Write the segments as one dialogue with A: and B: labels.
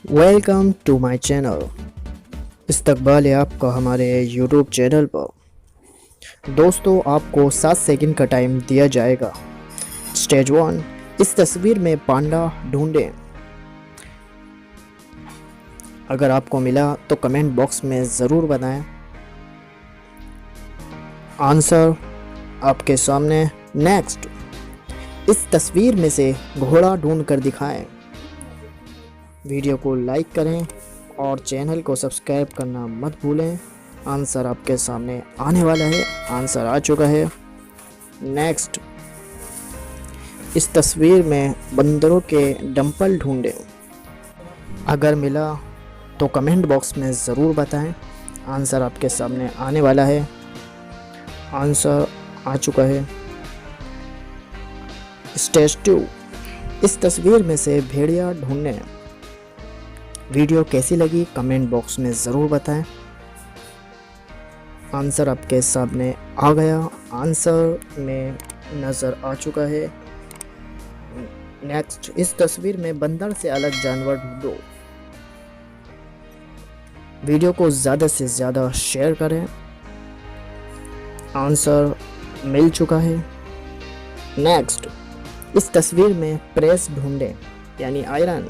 A: Welcome to my channel. इस्तकबाल है आपका हमारे यूट्यूब चैनल पर। दोस्तों, आपको 7 सेकंड का टाइम दिया जाएगा। स्टेज 1, इस तस्वीर में पांडा ढूंढें। अगर आपको मिला तो कमेंट बॉक्स में ज़रूर बताएं। आंसर आपके सामने। नेक्स्ट, इस तस्वीर में से घोड़ा ढूंढ कर दिखाएं। वीडियो को लाइक करें और चैनल को सब्सक्राइब करना मत भूलें। आंसर आपके सामने आने वाला है। आंसर आ चुका है। नेक्स्ट, इस तस्वीर में बंदरों के डंपल ढूंढें। अगर मिला तो कमेंट बॉक्स में ज़रूर बताएं। आंसर आपके सामने आने वाला है। आंसर आ चुका है। स्टेज 2, इस तस्वीर में से भेड़िया ढूंढें। वीडियो कैसी लगी कमेंट बॉक्स में ज़रूर बताएं। आंसर आपके सामने आ गया। आंसर में नज़र आ चुका है। नेक्स्ट, इस तस्वीर में बंदर से अलग जानवर ढूंढो। वीडियो को ज़्यादा से ज़्यादा शेयर करें। आंसर मिल चुका है। नेक्स्ट, इस तस्वीर में प्रेस ढूंढें यानी आयरन।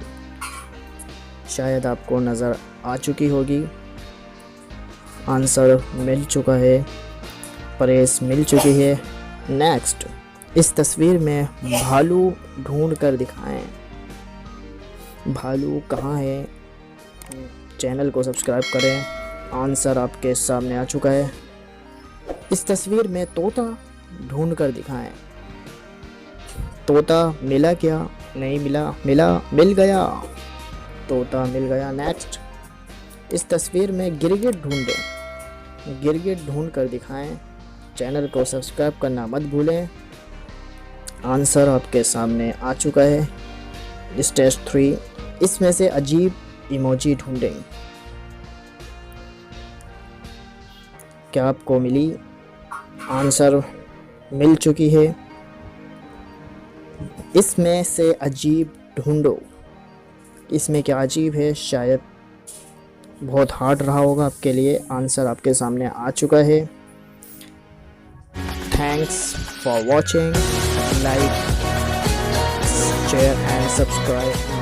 A: शायद आपको नज़र आ चुकी होगी। आंसर मिल चुका है। प्रेस मिल चुकी है। नेक्स्ट, इस तस्वीर में भालू ढूंढ कर दिखाएं। भालू कहाँ है? चैनल को सब्सक्राइब करें। आंसर आपके सामने आ चुका है। इस तस्वीर में तोता ढूंढ कर दिखाएं। तोता मिला क्या? नहीं मिला। मिल गया। तोता मिल गया। नेक्स्ट, इस तस्वीर में गिरगिट ढूंढें। गिरगिट ढूंढ कर दिखाएं। चैनल को सब्सक्राइब करना मत भूलें। आंसर आपके सामने आ चुका है। स्टेज 3, इसमें से अजीब इमोजी ढूंढें। क्या आपको मिली? आंसर मिल चुकी है। इसमें से अजीब ढूंढो। इसमें क्या अजीब है? शायद बहुत हार्ड रहा होगा आपके लिए। आंसर आपके सामने आ चुका है। Thanks for watching. Like, share and subscribe.